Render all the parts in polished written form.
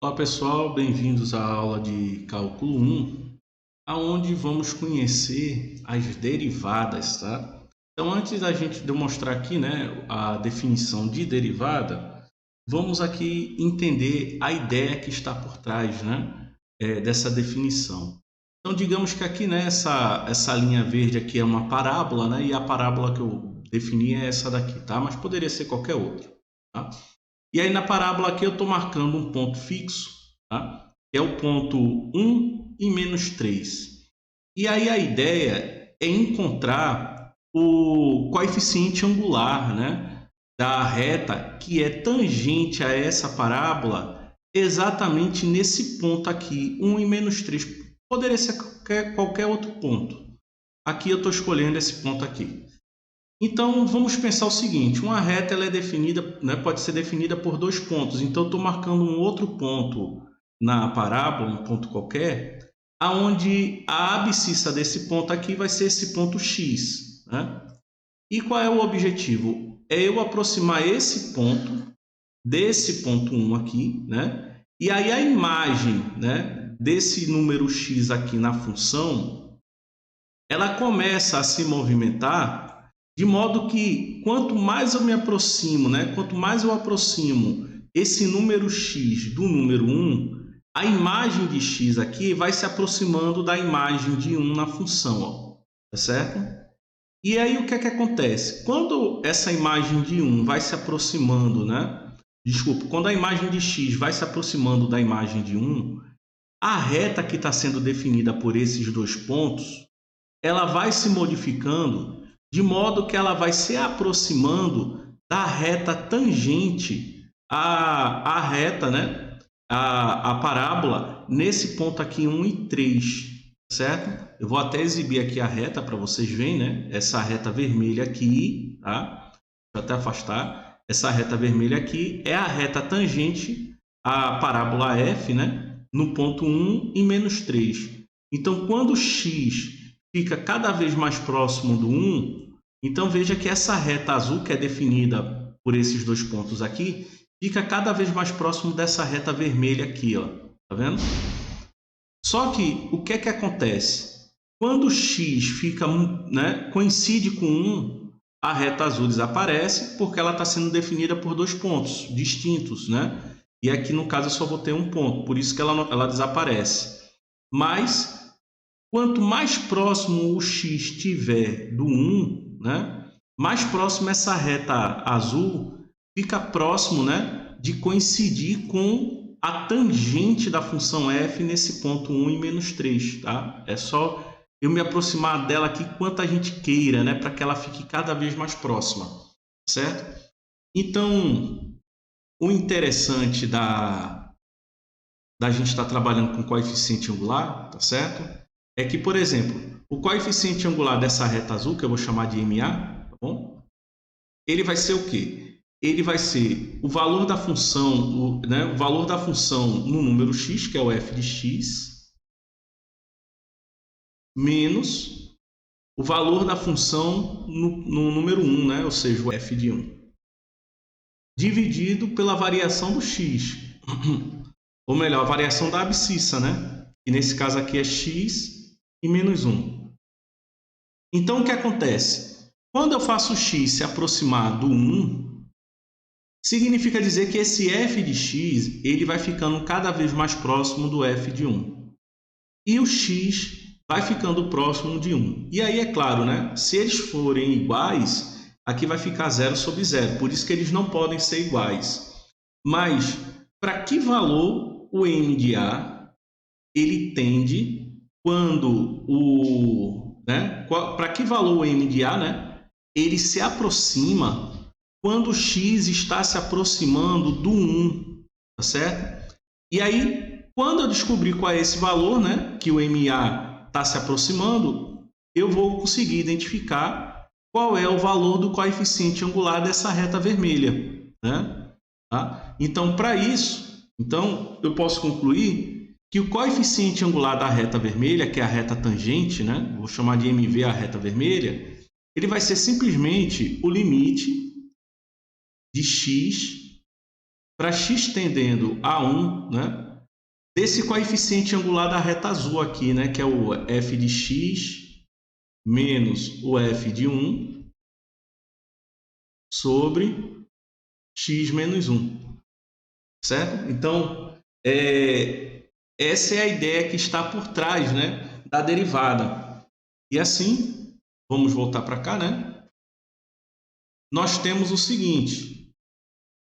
Olá pessoal, bem-vindos à aula de Cálculo 1, aonde vamos conhecer as derivadas, tá? Então, antes da gente demonstrar aqui, a definição de derivada, vamos aqui entender a ideia que está por trás, dessa definição. Então, digamos que aqui, essa linha verde aqui é uma parábola, e a parábola que eu defini é essa daqui, tá? Mas poderia ser qualquer outra, tá? E aí na parábola aqui eu estou marcando um ponto fixo, tá? Que é o ponto 1 e menos 3. E aí a ideia é encontrar o coeficiente angular, da reta que é tangente a essa parábola exatamente nesse ponto aqui, 1 e menos 3. Poderia ser qualquer outro ponto. Aqui eu estou escolhendo esse ponto aqui. Então, vamos pensar o seguinte, uma reta ela é definida, pode ser definida por dois pontos. Então, eu estou marcando um outro ponto na parábola, um ponto qualquer, aonde a abscissa desse ponto aqui vai ser esse ponto x. E qual é o objetivo? É eu aproximar esse ponto desse ponto 1 aqui, e aí a imagem desse número x aqui na função, ela começa a se movimentar de modo que, quanto mais eu me aproximo, quanto mais eu aproximo esse número x do número 1, a imagem de x aqui vai se aproximando da imagem de 1 na função, ó, tá certo? E aí o que é que acontece? Quando essa imagem de 1 vai se aproximando, quando a imagem de x vai se aproximando da imagem de 1, a reta que está sendo definida por esses dois pontos, ela vai se modificando de modo que ela vai se aproximando da reta tangente à reta, a parábola, nesse ponto aqui 1 e 3, certo? Eu vou até exibir aqui a reta para vocês verem, essa reta vermelha aqui, tá? Deixa eu até afastar. Essa reta vermelha aqui é a reta tangente à parábola f, no ponto 1 e menos 3. Então, quando o x fica cada vez mais próximo do 1, então veja que essa reta azul, que é definida por esses dois pontos aqui, fica cada vez mais próximo dessa reta vermelha aqui, ó. Tá vendo? Só que o que é que acontece? Quando o x fica, coincide com 1, a reta azul desaparece porque ela está sendo definida por dois pontos distintos, E aqui no caso eu só vou ter um ponto, por isso que ela desaparece. Mas quanto mais próximo o x estiver do 1, mais próximo essa reta azul fica próximo, de coincidir com a tangente da função f nesse ponto 1 e menos 3, tá? É só eu me aproximar dela aqui quanto a gente queira, para que ela fique cada vez mais próxima, certo? Então, o interessante da gente estar trabalhando com coeficiente angular, tá certo? É que, por exemplo, o coeficiente angular dessa reta azul, que eu vou chamar de MA, tá bom? Ele vai ser o quê? Ele vai ser o valor da função, o valor da função no número x, que é o f de x, menos o valor da função no número 1, ou seja, o f de 1, dividido pela variação do x, ou melhor, a variação da abscissa, que nesse caso aqui é x e menos 1. Então, o que acontece? Quando eu faço o x se aproximar do 1, significa dizer que esse f de x ele vai ficando cada vez mais próximo do f de 1. E o x vai ficando próximo de 1. E aí, é claro, se eles forem iguais, aqui vai ficar 0 sobre 0. Por isso que eles não podem ser iguais. Mas, para que valor o m de A ele tende quando para que valor o m de A, ele se aproxima quando o x está se aproximando do 1, tá certo? E aí, quando eu descobrir qual é esse valor, que o MA está se aproximando, eu vou conseguir identificar qual é o valor do coeficiente angular dessa reta vermelha, Tá? Então, para isso, eu posso concluir que o coeficiente angular da reta vermelha, que é a reta tangente, vou chamar de MV a reta vermelha, ele vai ser simplesmente o limite de x para x tendendo a 1, desse coeficiente angular da reta azul aqui, né, que é o f de x menos o f de 1 sobre x menos 1, certo? Então, essa é a ideia que está por trás, né, da derivada. E assim, vamos voltar para cá, né? Nós temos o seguinte,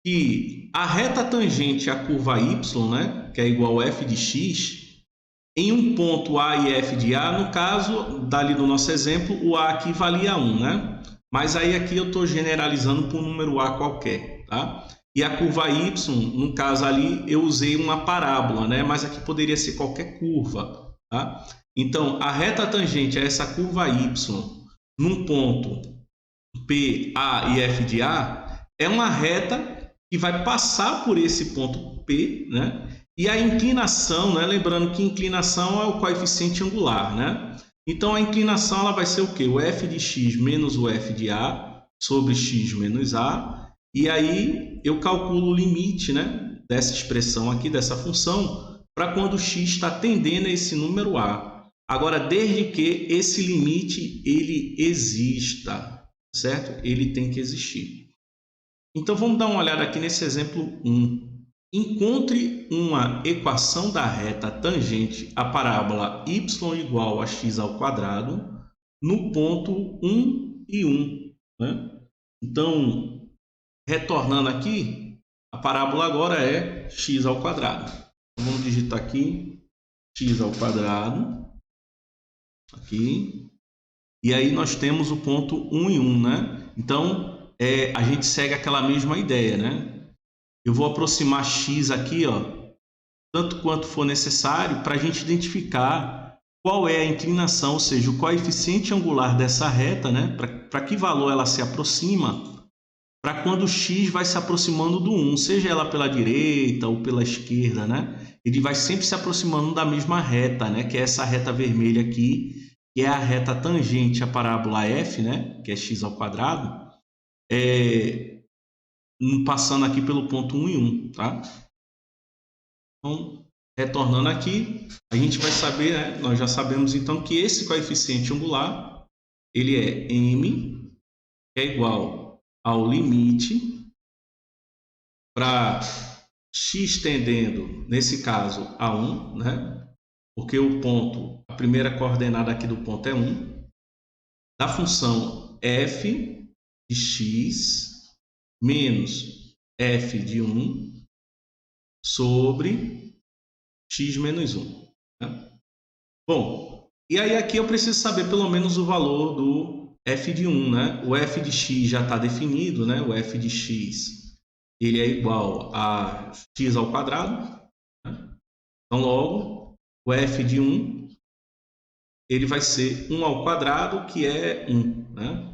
que a reta tangente à curva y, né, que é igual a f de x, em um ponto A e f de A, no caso, dali do nosso exemplo, o A aqui valia 1, né? Mas aí aqui eu estou generalizando para um número A qualquer, tá? E a curva y, no caso ali, eu usei uma parábola, né? Mas aqui poderia ser qualquer curva, tá? Então, a reta tangente a essa curva y, num ponto P, A e f de A, é uma reta que vai passar por esse ponto P, né? E a inclinação, né? Lembrando que inclinação é o coeficiente angular, né? Então, a inclinação ela vai ser o quê? O f de x menos o f de a sobre x menos a. E aí, eu calculo o limite, né, dessa expressão aqui, dessa função, para quando x está tendendo a esse número a. Agora, desde que esse limite ele exista, certo? Ele tem que existir. Então, vamos dar uma olhada aqui nesse exemplo 1. Encontre uma equação da reta tangente à parábola y igual a x ao quadrado no ponto 1 e 1. Né? Então, retornando aqui, a parábola agora é x ao quadrado. Então, vamos digitar aqui x ao quadrado. Aqui. E aí nós temos o ponto 1 e 1. Né? Então, a gente segue aquela mesma ideia, né? Eu vou aproximar x aqui, ó, tanto quanto for necessário, para a gente identificar qual é a inclinação, ou seja, o coeficiente angular dessa reta, né? Para que valor ela se aproxima, para quando x vai se aproximando do 1, seja ela pela direita ou pela esquerda, né? Ele vai sempre se aproximando da mesma reta, né? Que é essa reta vermelha aqui, que é a reta tangente à parábola f, né? Que é x ao quadrado. Passando aqui pelo ponto 1 e 1, tá? Então, retornando aqui, a gente vai saber, né? Nós já sabemos então que esse coeficiente angular, ele é m, que é igual ao limite para x tendendo, nesse caso, a 1, né? Porque o ponto, a primeira coordenada aqui do ponto é 1, da função f de x menos f de 1 sobre x menos 1. Né? Bom, e aí aqui eu preciso saber pelo menos o valor do f de 1. Né? O f de x já está definido, né? O f de x ele é igual a x ao quadrado. Né? Então, logo, o f de 1 ele vai ser 1 ao quadrado, que é 1. Né?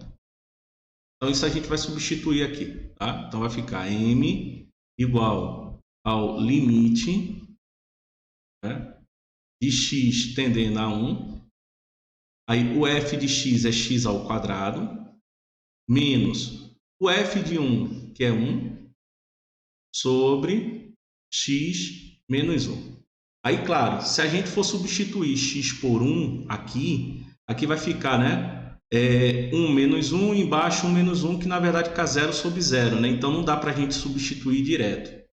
Então, isso a gente vai substituir aqui, tá? Então, vai ficar m igual ao limite, né, de x tendendo a 1. Aí, o f de x é x ao quadrado, menos o f de 1, que é 1, sobre x menos 1. Aí, claro, se a gente for substituir x por 1 aqui vai ficar, né? 1 menos 1, embaixo 1 menos 1, que na verdade fica 0 sobre 0, né? Então não dá para a gente substituir direto.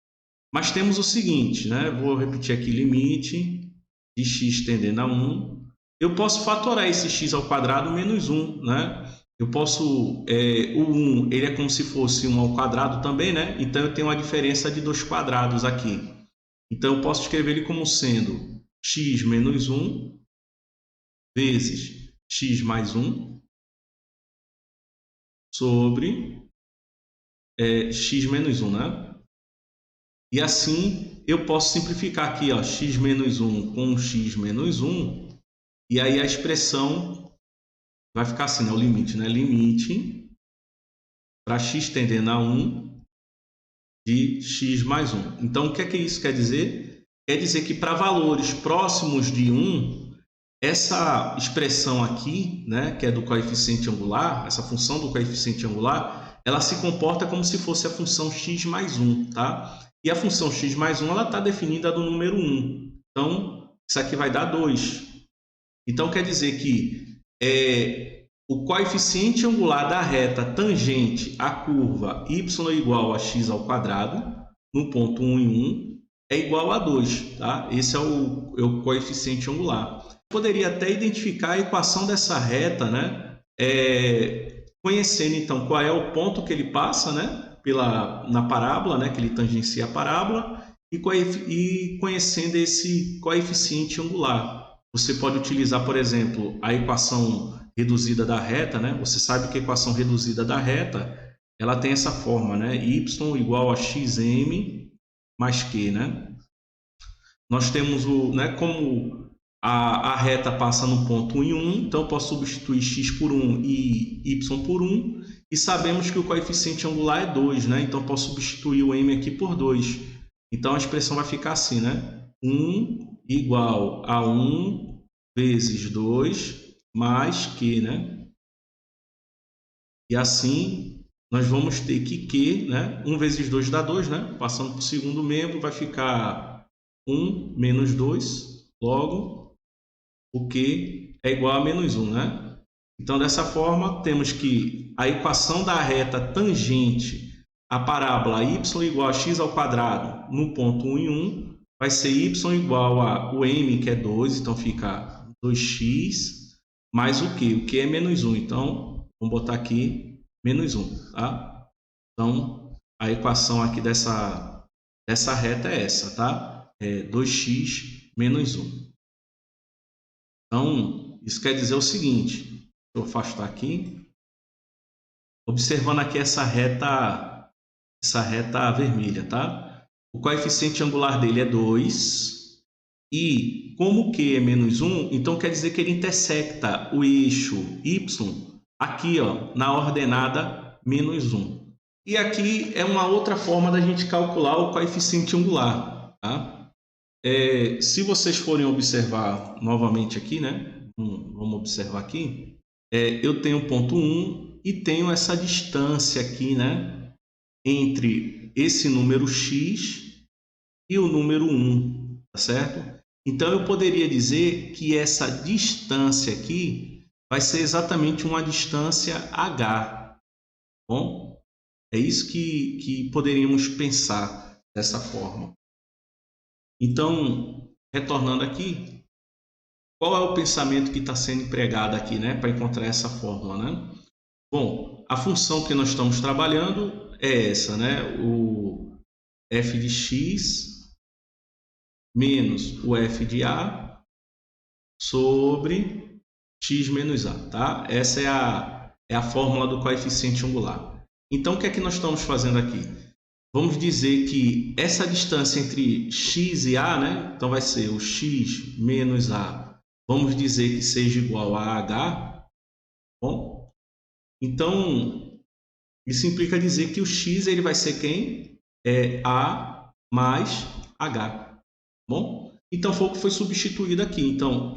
Mas temos o seguinte, né? Vou repetir aqui, limite de x tendendo a 1. Eu posso fatorar esse x ao quadrado menos 1, né? Eu posso, o 1 ele é como se fosse 1 ao quadrado também, né? Então eu tenho uma diferença de 2 quadrados aqui. Então eu posso escrever ele como sendo x menos 1 vezes x mais 1 sobre x menos 1, né? E assim eu posso simplificar aqui, ó, x menos 1 com x menos 1, e aí a expressão vai ficar assim, né? O limite, né? Limite para x tendendo a 1 de x mais 1. Então, o que é que isso quer dizer? Quer dizer que para valores próximos de 1, essa expressão aqui, né, que é do coeficiente angular, essa função do coeficiente angular, ela se comporta como se fosse a função x mais 1, tá? E a função x mais 1 ela está definida do número 1. Então, isso aqui vai dar 2. Então, quer dizer que o coeficiente angular da reta tangente à curva y igual a x ao quadrado, no ponto 1 e 1, é igual a 2. Tá? Esse é o coeficiente angular. Poderia até identificar a equação dessa reta, né? Conhecendo, então, qual é o ponto que ele passa, né? Na parábola, né? Que ele tangencia a parábola, e conhecendo esse coeficiente angular. Você pode utilizar, por exemplo, a equação reduzida da reta, né? Você sabe que a equação reduzida da reta, ela tem essa forma, né? Y igual a xm mais q, né? Nós temos né? Como a reta passa no ponto 1 e 1, então eu posso substituir x por 1 e y por 1, e sabemos que o coeficiente angular é 2, né? Então eu posso substituir o m aqui por 2. Então a expressão vai ficar assim, né? 1 igual a 1 vezes 2 mais q, né? E assim nós vamos ter que q, né? 1 vezes 2 dá 2, né? Passando para o segundo membro vai ficar 1 menos 2, logo o q é igual a menos 1, né? Então, dessa forma, temos que a equação da reta tangente à parábola y igual a x ao quadrado no ponto 1 e 1 vai ser y igual a o m, que é 2, então fica 2x, mais o q. O q é menos 1, então vamos botar aqui menos 1, tá? Então, a equação aqui dessa reta é essa, tá? É 2x menos 1. Então, isso quer dizer o seguinte, deixa eu afastar aqui, observando aqui essa reta vermelha, tá? O coeficiente angular dele é 2, e como o Q é menos 1, então quer dizer que ele intersecta o eixo Y aqui, ó, na ordenada menos 1. E aqui é uma outra forma da gente calcular o coeficiente angular, tá? Se vocês forem observar novamente aqui, né? Vamos observar aqui. Eu tenho o ponto 1 e tenho essa distância aqui, né? Entre esse número x e o número 1, tá certo? Então, eu poderia dizer que essa distância aqui vai ser exatamente uma distância h. Bom, é isso que poderíamos pensar dessa forma. Então, retornando aqui, qual é o pensamento que está sendo empregado aqui, né, para encontrar essa fórmula, né? Bom, a função que nós estamos trabalhando é essa, né? O f de x menos o f de a sobre x menos a, tá? Essa é a fórmula do coeficiente angular. Então, o que é que nós estamos fazendo aqui? Vamos dizer que essa distância entre x e a, né? Então vai ser o x menos a, vamos dizer que seja igual a h. Bom, então isso implica dizer que o x ele vai ser quem? A mais h. Bom, então foi o que foi substituído aqui. Então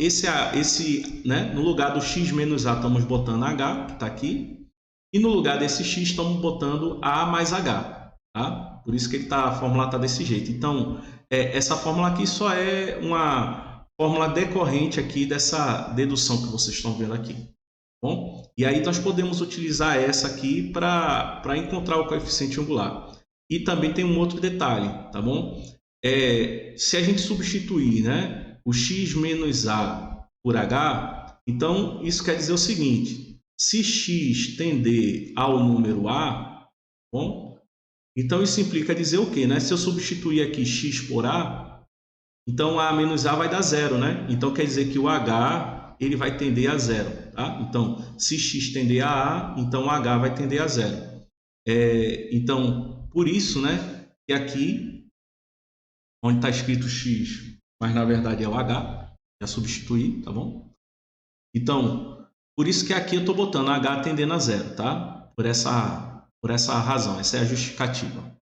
né? No lugar do x menos a estamos botando h, que está aqui, e no lugar desse x estamos botando a mais h. Tá? Por isso que a fórmula está desse jeito. Então, essa fórmula aqui só é uma fórmula decorrente aqui dessa dedução que vocês estão vendo aqui. Bom? E aí nós podemos utilizar essa aqui para encontrar o coeficiente angular. E também tem um outro detalhe, tá bom? Se a gente substituir, né, o x menos a por h, então isso quer dizer o seguinte, se x tender ao número a, bom, então isso implica dizer o quê, né? Se eu substituir aqui x por a, então a menos a vai dar 0, né? Então quer dizer que o h ele vai tender a 0, tá? Então, se x tender a a, então o h vai tender a 0. Então, por isso, né, que aqui, onde está escrito x, mas na verdade é o h, já substituí, tá bom? Então, por isso que aqui eu estou botando h tendendo a 0, tá? Por essa razão, essa é a justificativa.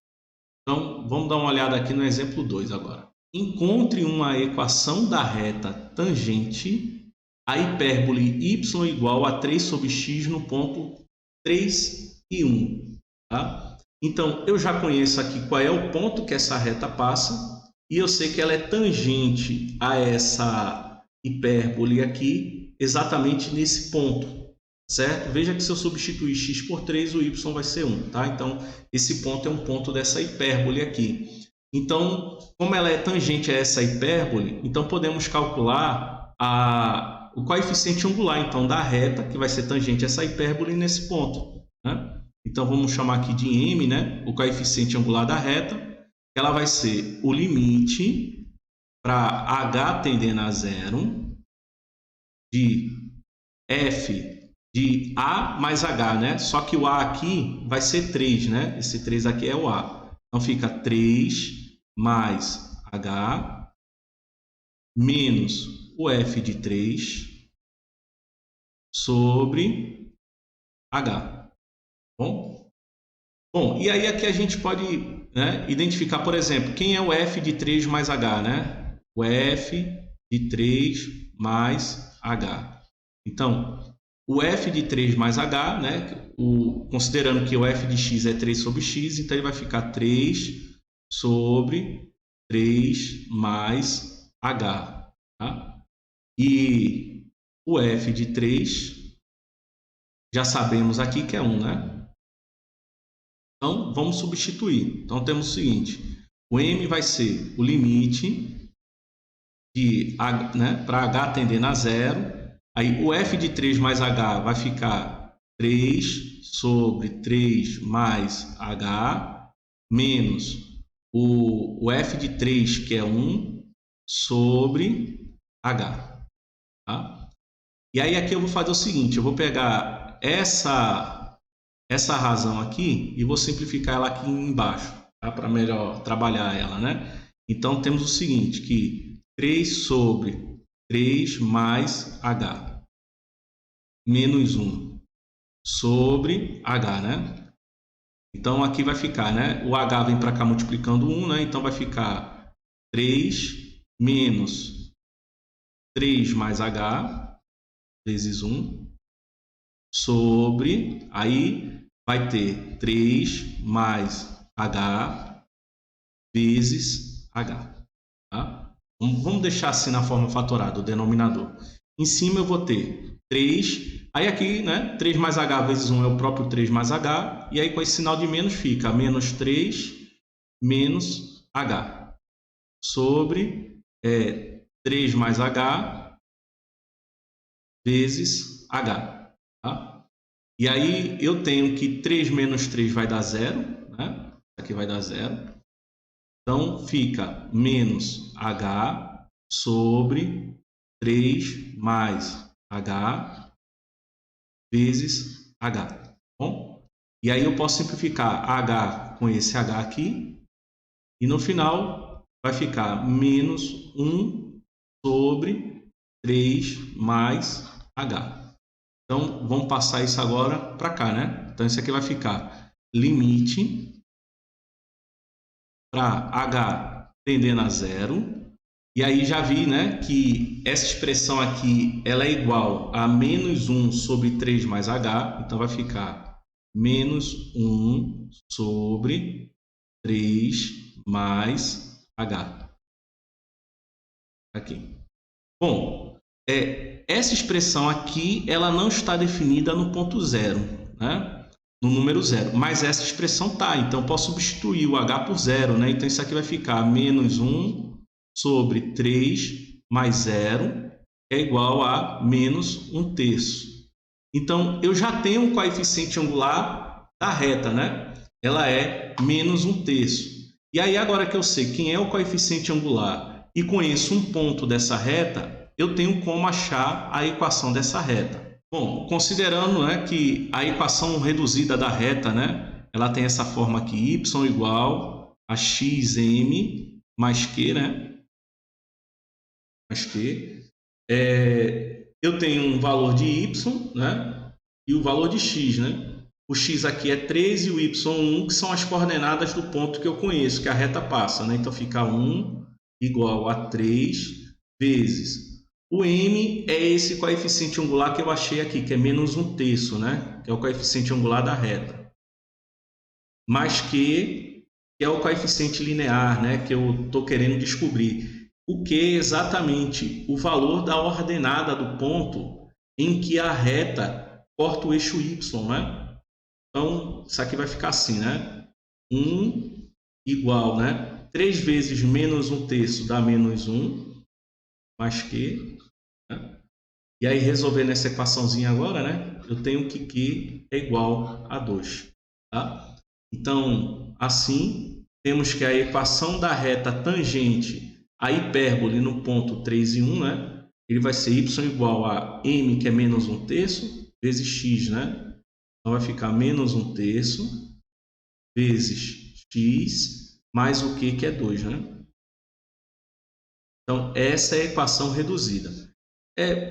Então, vamos dar uma olhada aqui no exemplo 2 agora. Encontre uma equação da reta tangente a hipérbole y igual a 3 sobre x no ponto 3 e 1. Tá? Então, eu já conheço aqui qual é o ponto que essa reta passa e eu sei que ela é tangente a essa hipérbole aqui, exatamente nesse ponto, certo? Veja que se eu substituir x por 3, o y vai ser 1, tá? Então, esse ponto é um ponto dessa hipérbole aqui. Então, como ela é tangente a essa hipérbole, então podemos calcular o coeficiente angular, então, da reta, que vai ser tangente a essa hipérbole nesse ponto, né? Então, vamos chamar aqui de m, né? O coeficiente angular da reta. Ela vai ser o limite para h tendendo a zero de f de a mais h, né? Só que o a aqui vai ser 3, né? Esse 3 aqui é o a. Então, fica 3 mais h menos o f de 3 sobre h. Bom, e aí aqui a gente pode, né, identificar, por exemplo, quem é o f de 3 mais h, né? O f de 3 mais h. Então, o f de 3 mais h, né, considerando que o f de x é 3 sobre x, então ele vai ficar 3 sobre 3 mais h. Tá? E o f de 3, já sabemos aqui que é 1, né? Então, vamos substituir. Então, temos o seguinte, o m vai ser o limite de h, né, para h tendendo a zero. Aí, o f de 3 mais h vai ficar 3 sobre 3 mais h, menos o f de 3, que é 1, sobre h. Tá? E aí, aqui eu vou fazer o seguinte, eu vou pegar essa razão aqui e vou simplificar ela aqui embaixo, tá? Para melhor trabalhar ela, né? Então, temos o seguinte, que 3 sobre 3 mais h, menos 1 sobre h, né? Então, aqui vai ficar, né? O h vem para cá multiplicando 1, né? Então, vai ficar 3 menos 3 mais h, vezes 1, sobre, aí vai ter 3 mais h vezes h. Tá? Vamos deixar assim na forma fatorada, o denominador. Em cima eu vou ter 3, aí aqui, né, 3 mais h vezes 1 é o próprio 3 mais h, e aí com esse sinal de menos fica menos 3 menos h, sobre 3 mais h vezes h. Tá? E aí eu tenho que 3 menos 3 vai dar 0, né? Aqui vai dar 0. Então, fica menos h sobre 3 mais h vezes h. Bom? E aí eu posso simplificar h com esse h aqui. E no final vai ficar menos 1 sobre 3 mais h. Então, vamos passar isso agora para cá, né? Então, isso aqui vai ficar limite para h tendendo a zero. E aí já vi, né, que essa expressão aqui ela é igual a menos 1 sobre 3 mais h. Então, vai ficar menos 1 sobre 3 mais h. Aqui. Bom, essa expressão aqui, ela não está definida no ponto zero, né? No número zero, mas essa expressão está, então eu posso substituir o h por zero, né? Então isso aqui vai ficar menos 1 sobre 3 mais 0 é igual a menos 1/3. Então eu já tenho um coeficiente angular da reta, né? Ela é menos 1/3. E aí agora que eu sei quem é o coeficiente angular e conheço um ponto dessa reta, eu tenho como achar a equação dessa reta. Bom, considerando, né, que a equação reduzida da reta, né, ela tem essa forma aqui, y igual a xm mais q, né, mais q. Eu tenho um valor de y, né, e o valor de x, né. O x aqui é 3 e o y1, que são as coordenadas do ponto que eu conheço, que a reta passa, né. Então, fica 1 igual a 3 vezes o m é esse coeficiente angular que eu achei aqui, que é menos 1/3, né? Que é o coeficiente angular da reta. Mais q que é o coeficiente linear, né, que eu estou querendo descobrir. O que é exatamente o valor da ordenada do ponto em que a reta corta o eixo y, né? Então, isso aqui vai ficar assim, né? 1 igual, né? 3 vezes menos 1/3 dá menos 1, mais que, né? E aí, resolvendo essa equaçãozinha agora, né? Eu tenho que Q é igual a 2, tá? Então, assim, temos que a equação da reta tangente à hipérbole no ponto 3 e 1, né? Ele vai ser y igual a m, que é menos 1/3, vezes x, né? Então, vai ficar menos 1/3 vezes x, mais o Q, que é 2, né? Então, essa é a equação reduzida.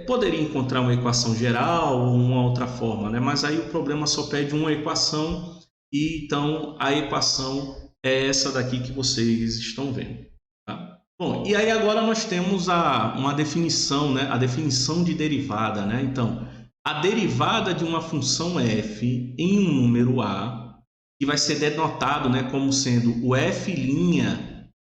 Poderia encontrar uma equação geral ou uma outra forma, né? Mas aí o problema só pede uma equação e então a equação é essa daqui que vocês estão vendo, tá? Bom, e aí agora nós temos uma definição, né? A definição de derivada, né? Então, a derivada de uma função f em um número a, que vai ser denotado, né, como sendo o f'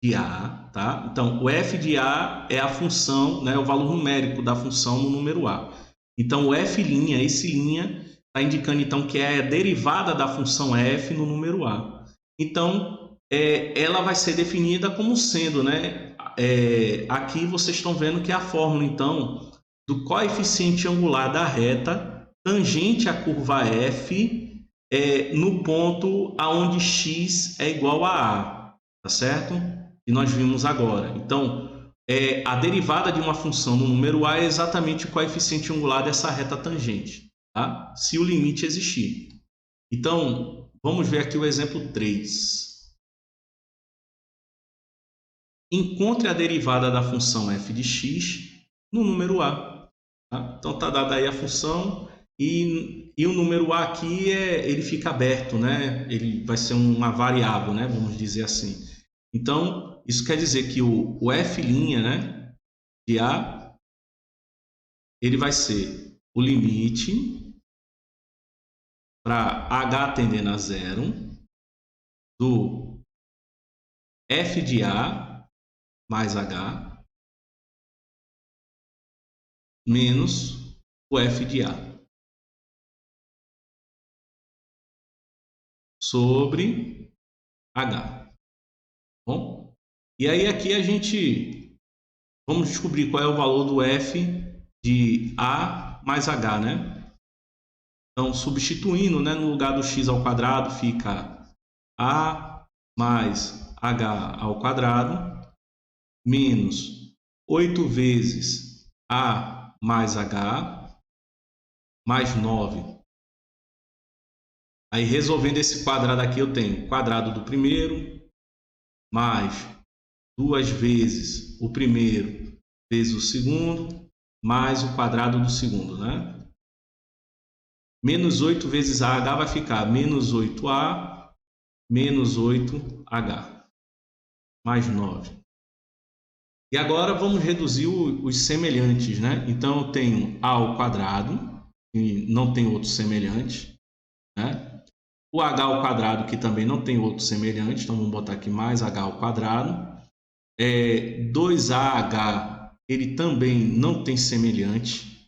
de a, tá? Então, o f de a é a função, né, o valor numérico da função no número a. Então, o f', esse linha, está indicando então que é a derivada da função f no número a. Então, ela vai ser definida como sendo, né? Aqui vocês estão vendo que é a fórmula, então, do coeficiente angular da reta tangente à curva f no ponto aonde x é igual a a, tá certo? E nós vimos agora. Então, a derivada de uma função no número a é exatamente o coeficiente angular dessa reta tangente, tá? Se o limite existir. Então, vamos ver aqui o exemplo 3. Encontre a derivada da função f de x no número a. Tá? Então, está dada aí a função e o número a aqui ele fica aberto, né? Ele vai ser uma variável, né? Vamos dizer assim. Então, isso quer dizer que o f', né, de a, ele vai ser o limite para h tendendo a zero do f de a mais h menos o f de a sobre h. Bom, e aí aqui a gente vamos descobrir qual é o valor do f de a mais h, né? Então, substituindo, né, no lugar do x ao quadrado fica a mais h ao quadrado menos 8 vezes a mais h mais 9. Aí, resolvendo esse quadrado aqui, eu tenho quadrado do primeiro mais 2 vezes o primeiro vezes o segundo mais o quadrado do segundo, né? Menos 8 vezes AH vai ficar menos 8A menos 8H mais 9. E agora vamos reduzir os semelhantes, né? Então eu tenho A ao quadrado, e não tem outro semelhante, né? O H ao quadrado, que também não tem outro semelhante, então vamos botar aqui mais H ao quadrado. 2AH, ele também não tem semelhante,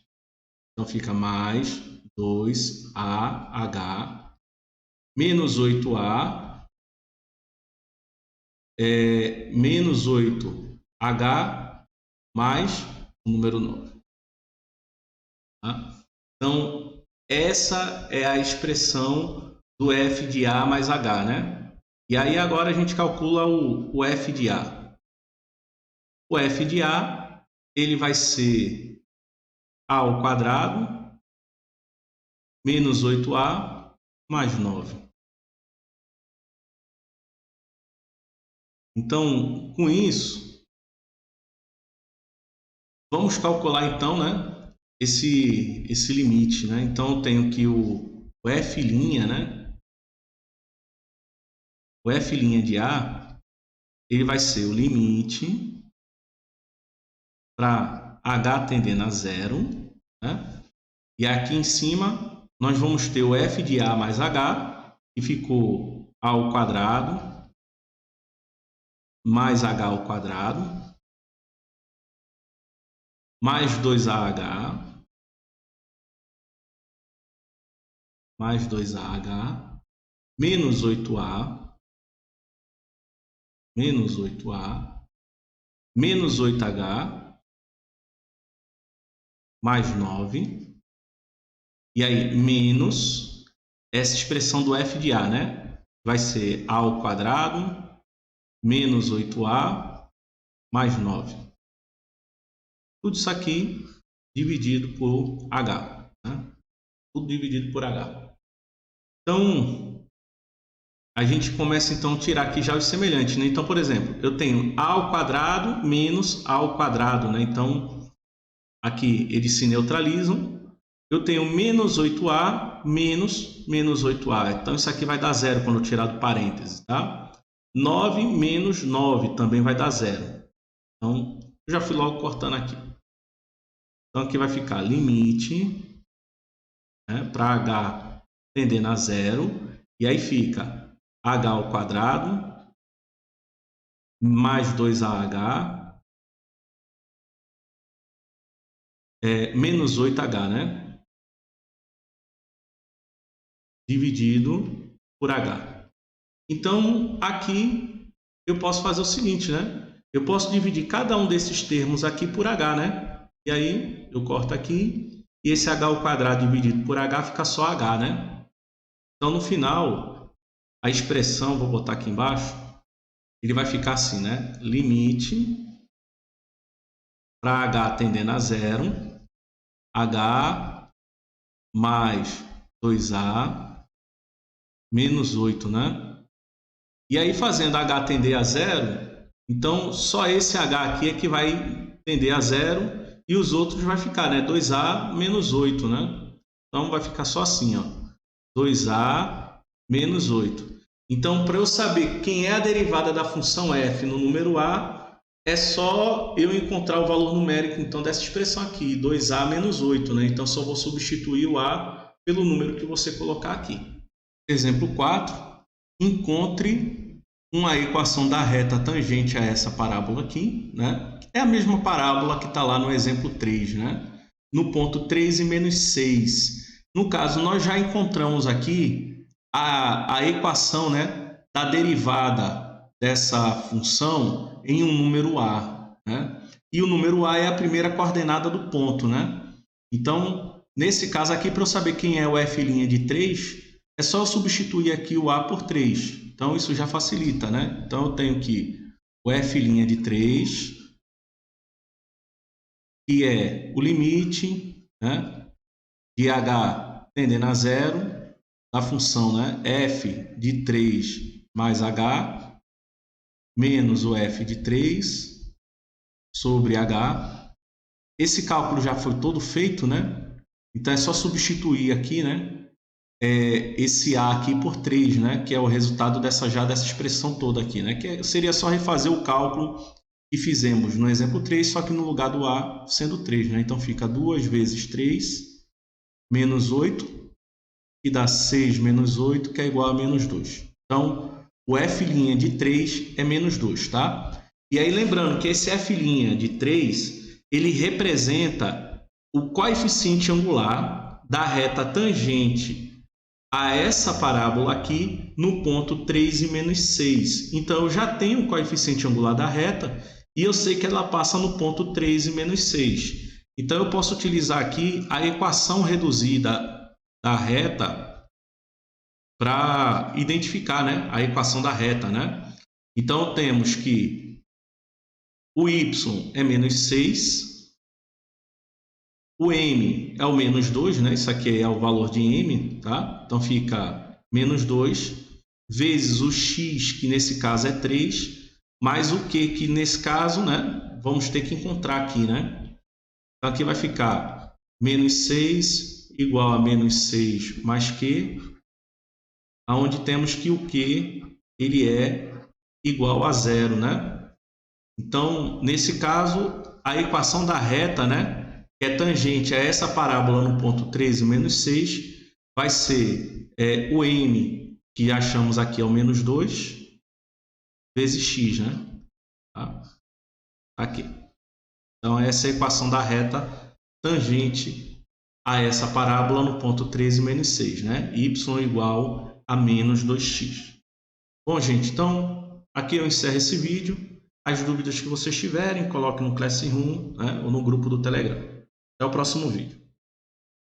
então fica mais 2AH menos 8A menos 8H mais o número 9. Tá? Então, essa é a expressão do f de A mais H, né? E aí agora a gente calcula o f de A. O f de A, ele vai ser A ao quadrado menos 8A mais 9. Então, com isso, vamos calcular então, né, esse limite, né? Então, eu tenho que o f', né? O f' de A, ele vai ser o limite para h tendendo a zero, né? E aqui em cima, nós vamos ter o f de A mais h, que ficou A ao quadrado mais h ao quadrado, mais 2ah, mais 2ah, menos 8a, menos 8a, menos 8h, mais 9, e aí menos essa expressão do f de a, né? Vai ser a ao quadrado, menos 8a, mais 9. Tudo isso aqui dividido por h, né? Tudo dividido por h. Então, a gente começa então a tirar aqui já os semelhantes, né? Então, por exemplo, eu tenho a ao quadrado menos a ao quadrado, né? Então, aqui eles se neutralizam. Eu tenho menos 8a menos 8a. Então, isso aqui vai dar zero quando eu tirar do parênteses, tá? 9 menos 9 também vai dar zero. Então, eu já fui logo cortando aqui. Então, aqui vai ficar limite, né, para h tendendo a zero. E aí fica h ao quadrado mais 2ah menos 8h, né? Dividido por h. Então, aqui eu posso fazer o seguinte, né? Eu posso dividir cada um desses termos aqui por h, né? E aí eu corto aqui e esse h ao quadrado dividido por h fica só h, né? Então, no final, a expressão, vou botar aqui embaixo, ele vai ficar assim, né? Limite para h tendendo a zero, h mais 2a menos 8, né? E aí, fazendo h tender a zero, então só esse h aqui é que vai tender a zero e os outros vai ficar, né? 2a menos 8, né? Então, vai ficar só assim, ó. 2a menos 8. Então, para eu saber quem é a derivada da função f no número a, é só eu encontrar o valor numérico, então, dessa expressão aqui, 2a menos 8, né? Então, só vou substituir o a pelo número que você colocar aqui. Exemplo 4. Encontre uma equação da reta tangente a essa parábola aqui, né? É a mesma parábola que está lá no exemplo 3, né? No ponto 3 e menos 6. No caso, nós já encontramos aqui a equação, né, da derivada dessa função em um número a, né? E o número a é a primeira coordenada do ponto, né? Então, nesse caso aqui, para eu saber quem é o f' de 3, é só eu substituir aqui o a por 3. Então, isso já facilita, né? Então, eu tenho que o f' de 3, que é o limite, né, de h tendendo a zero, da função, né, f de 3 mais h, menos o f de 3 sobre h. Esse cálculo já foi todo feito, né? Então, é só substituir aqui, né, esse a aqui por 3, né, que é o resultado dessa expressão toda aqui, né, que seria só refazer o cálculo que fizemos no exemplo 3, só que no lugar do a sendo 3, né? Então fica 2 vezes 3 menos 8, que dá 6 menos 8, que é igual a menos 2. Então, o f' de 3 é menos 2, tá? E aí, lembrando que esse f' de 3, ele representa o coeficiente angular da reta tangente a essa parábola aqui no ponto 3 e menos 6. Então, eu já tenho o coeficiente angular da reta e eu sei que ela passa no ponto 3 e menos 6. Então, eu posso utilizar aqui a equação reduzida da reta para identificar, né, a equação da reta, né? Então, temos que o y é menos 6, o m é o menos 2, né? Isso aqui é o valor de m, tá? Então, fica menos 2 vezes o x, que nesse caso é 3, mais o q, que nesse caso, né, vamos ter que encontrar aqui, né? Então, aqui vai ficar menos 6 igual a menos 6 mais q, onde temos que o q ele é igual a zero, né? Então, nesse caso, a equação da reta, né, que é tangente a essa parábola no ponto 13 menos 6, vai ser o m, que achamos aqui é o menos 2, vezes x, né? Tá? Aqui. Então, essa é a equação da reta tangente a essa parábola no ponto 13 menos 6, né? Y igual a menos 2x. Bom, gente, então aqui eu encerro esse vídeo. As dúvidas que vocês tiverem, coloquem no Classroom, né, ou no grupo do Telegram. Até o próximo vídeo.